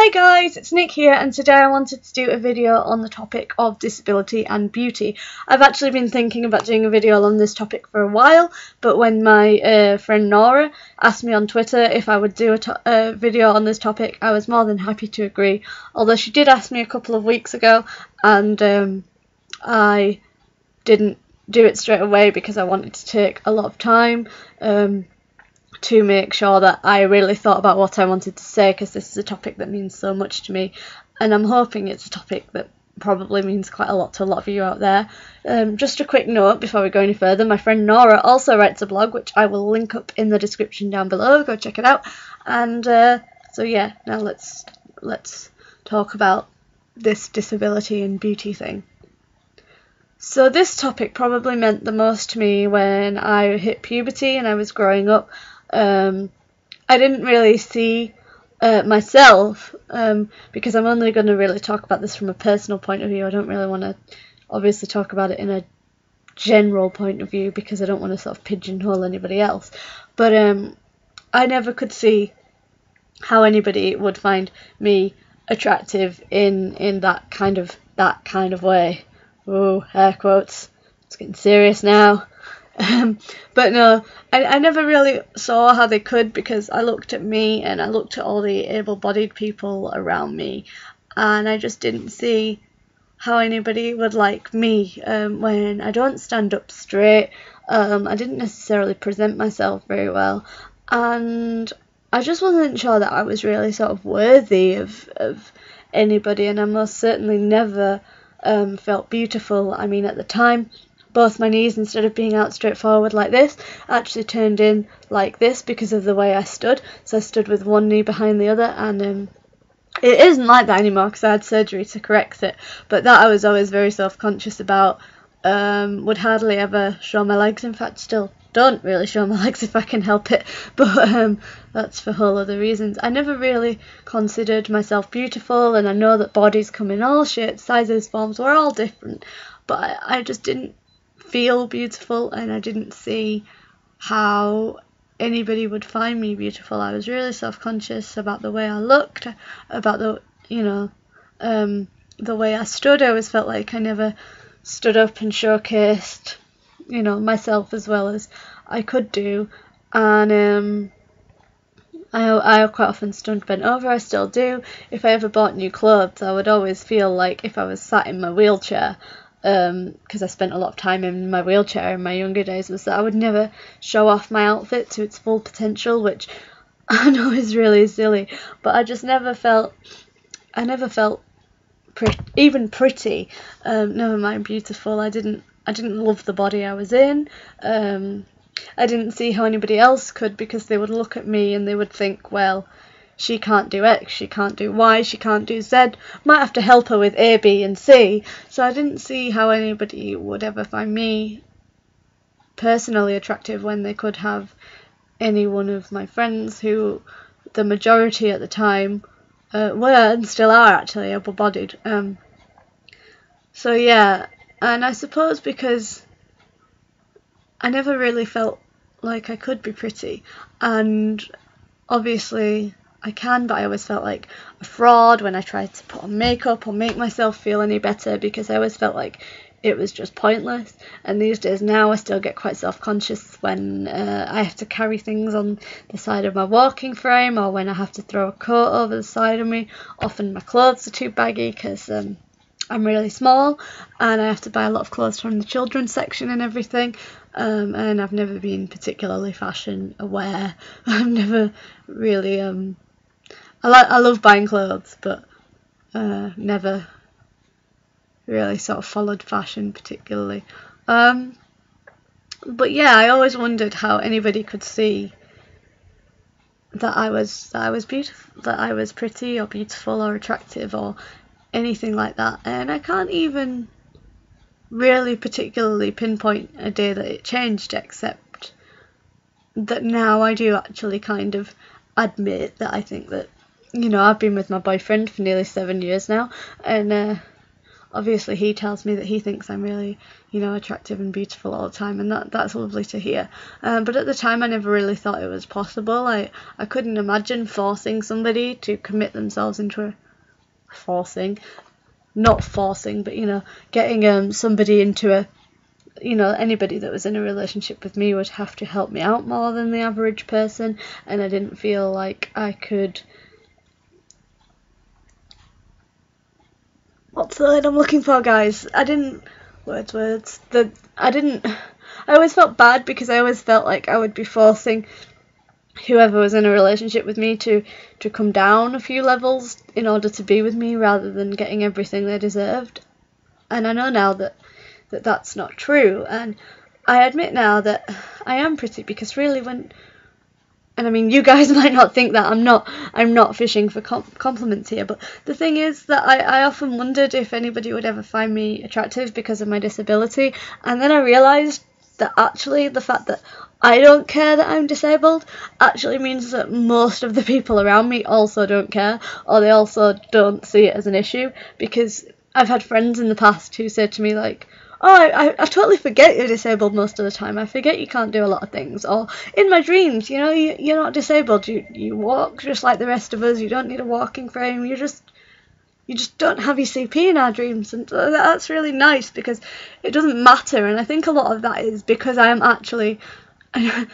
Hi guys, it's Nick here, and today I wanted to do a video on the topic of disability and beauty. I've actually been thinking about doing a video on this topic for a while, but when my friend Nora asked me on Twitter if I would do a video on this topic, I was more than happy to agree, although she did ask me a couple of weeks ago, and I didn't do it straight away because I wanted to take a lot of time to make sure that I really thought about what I wanted to say, because this is a topic that means so much to me, and I'm hoping it's a topic that probably means quite a lot to a lot of you out there. Just a quick note before we go any further, my friend Nora also writes a blog which I will link up in the description down below, go check it out. And so yeah, now let's talk about this disability and beauty thing. So this topic probably meant the most to me when I hit puberty and I was growing up. I didn't really see myself, because I'm only going to really talk about this from a personal point of view. I don't really want to obviously talk about it in a general point of view because I don't want to sort of pigeonhole anybody else. But I never could see how anybody would find me attractive in that kind of way. Oh, air quotes. It's getting serious now. But no, I never really saw how they could, because I looked at me and I looked at all the able-bodied people around me, and I just didn't see how anybody would like me when I don't stand up straight. I didn't necessarily present myself very well, and I just wasn't sure that I was really sort of worthy of anybody, and I most certainly never felt beautiful. I mean, at the time, both my knees, instead of being out straight forward like this, actually turned in like this because of the way I stood. So I stood with one knee behind the other, and it isn't like that anymore because I had surgery to correct it. But that I was always very self-conscious about. Would hardly ever show my legs. In fact, still don't really show my legs if I can help it. But that's for whole other reasons. I never really considered myself beautiful, and I know that bodies come in all shapes, sizes, forms. We're all different. But I just didn't feel beautiful, and I didn't see how anybody would find me beautiful. I was really self-conscious about the way I looked, about the way I stood. I always felt like I never stood up and showcased myself as well as I could do, and I quite often stood bent over. I still do. If I ever bought new clothes, I would always feel like if I was sat in my wheelchair, because I spent a lot of time in my wheelchair in my younger days, was that I would never show off my outfit to its full potential, which I know is really silly, but I just never felt even pretty, never mind beautiful. I didn't love the body I was in. I didn't see how anybody else could, because they would look at me and they would think, well, she can't do X, she can't do Y, she can't do Z, might have to help her with A, B and C. So I didn't see how anybody would ever find me personally attractive when they could have any one of my friends, who the majority at the time were and still are actually able-bodied. So yeah, and I suppose because I never really felt like I could be pretty, and obviously I can, but I always felt like a fraud when I tried to put on makeup or make myself feel any better, because I always felt like it was just pointless. And these days now I still get quite self-conscious when I have to carry things on the side of my walking frame, or when I have to throw a coat over the side of me. Often my clothes are too baggy because I'm really small, and I have to buy a lot of clothes from the children's section and everything, and I've never been particularly fashion aware. I've never really I love buying clothes, but never really sort of followed fashion particularly. But yeah, I always wondered how anybody could see that I was beautiful, that I was pretty or beautiful or attractive or anything like that. And I can't even really particularly pinpoint a day that it changed, except that now I do actually kind of admit that I think that, I've been with my boyfriend for nearly 7 years now, and obviously he tells me that he thinks I'm really, you know, attractive and beautiful all the time, and that's lovely to hear. But at the time I never really thought it was possible. I couldn't imagine forcing somebody to commit themselves into a not forcing, but, you know, getting somebody into a, you know, anybody that was in a relationship with me would have to help me out more than the average person, and I didn't feel like I could, what's the word I'm looking for, guys? I always felt bad because I always felt like I would be forcing whoever was in a relationship with me to come down a few levels in order to be with me, rather than getting everything they deserved. And I know now that that's not true, and I admit now that I am pretty, because really and I mean, you guys might not think that, I'm not fishing for compliments here, but the thing is that I often wondered if anybody would ever find me attractive because of my disability, and then I realised that actually the fact that I don't care that I'm disabled actually means that most of the people around me also don't care, or they also don't see it as an issue, because I've had friends in the past who said to me like, oh, I totally forget you're disabled most of the time. I forget you can't do a lot of things. Or in my dreams, you know, you're not disabled. You walk just like the rest of us. You don't need a walking frame. You just don't have your CP in our dreams. And that's really nice, because it doesn't matter. And I think a lot of that is because I am actually, I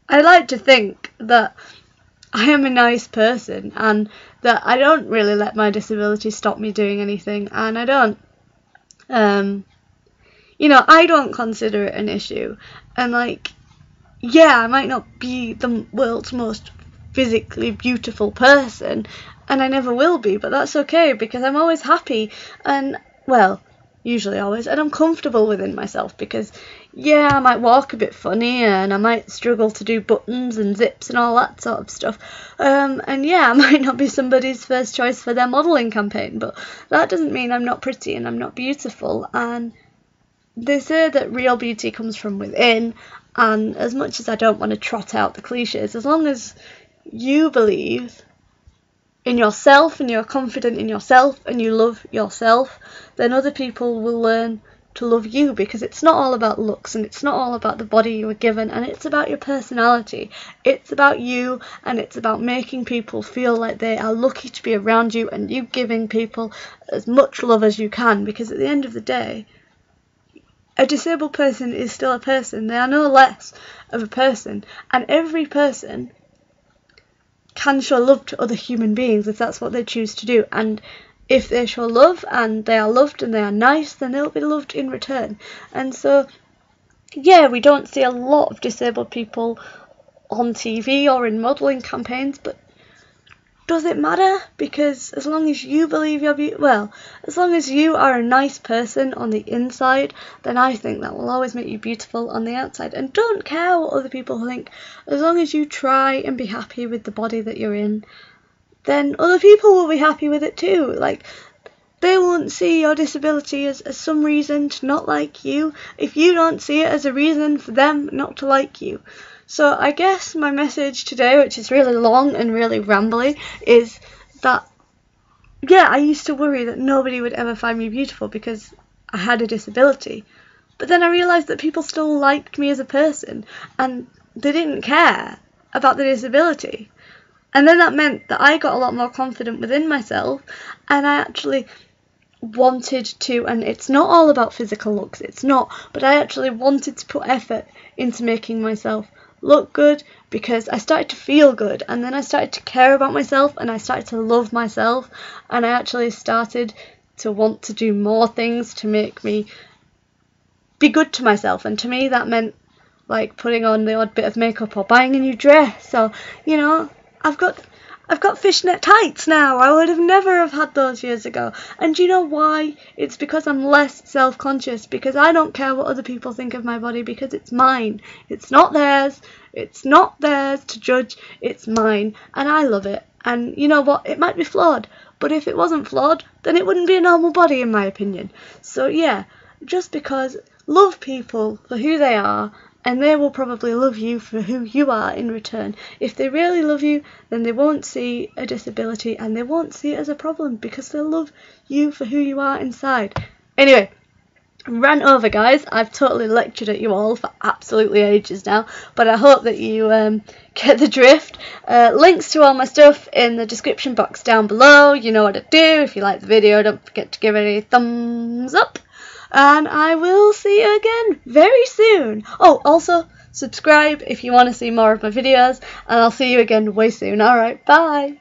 like to think that I am a nice person, and that I don't really let my disability stop me doing anything. And I don't, you know, I don't consider it an issue. And like, yeah, I might not be the world's most physically beautiful person, and I never will be, but that's okay, because I'm always happy, and, well, usually always, and I'm comfortable within myself, because, yeah, I might walk a bit funny, and I might struggle to do buttons and zips and all that sort of stuff, and yeah, I might not be somebody's first choice for their modelling campaign, but that doesn't mean I'm not pretty and I'm not beautiful. And they say that real beauty comes from within, and as much as I don't want to trot out the cliches, as long as you believe in yourself and you're confident in yourself and you love yourself, then other people will learn to love you, because it's not all about looks, and it's not all about the body you were given, and it's about your personality. It's about you, and it's about making people feel like they are lucky to be around you, and you giving people as much love as you can, because at the end of the day, a disabled person is still a person. They are no less of a person, and every person can show love to other human beings if that's what they choose to do. And if they show love and they are loved and they are nice, then they'll be loved in return. And so, yeah, we don't see a lot of disabled people on TV or in modelling campaigns, but does it matter? Because as long as you believe you're as long as you are a nice person on the inside, then I think that will always make you beautiful on the outside. And don't care what other people think. As long as you try and be happy with the body that you're in, then other people will be happy with it too. Like, they won't see your disability as some reason to not like you, if you don't see it as a reason for them not to like you. So I guess my message today, which is really long and really rambly, is that, yeah, I used to worry that nobody would ever find me beautiful because I had a disability. But then I realised that people still liked me as a person, and they didn't care about the disability. And then that meant that I got a lot more confident within myself, and I actually wanted to, and it's not all about physical looks, it's not, but I actually wanted to put effort into making myself look good, because I started to feel good, and then I started to care about myself, and I started to love myself, and I actually started to want to do more things to make me be good to myself. And to me that meant like putting on the odd bit of makeup or buying a new dress, or, you know, I've got fishnet tights now. I would have never have had those years ago. And do you know why? It's because I'm less self-conscious, because I don't care what other people think of my body, because it's mine. It's not theirs. It's not theirs to judge. It's mine, and I love it. And you know what? It might be flawed, but if it wasn't flawed, then it wouldn't be a normal body, in my opinion. So yeah, just because love people for who they are, and they will probably love you for who you are in return. If they really love you, then they won't see a disability and they won't see it as a problem because they love you for who you are inside. Anyway, rant over, guys. I've totally lectured at you all for absolutely ages now, but I hope that you get the drift. Links to all my stuff in the description box down below. You know what to do. If you like the video, don't forget to give it a thumbs up, and I will see you again very soon. Oh, also subscribe if you want to see more of my videos, and I'll see you again way soon. Alright, bye.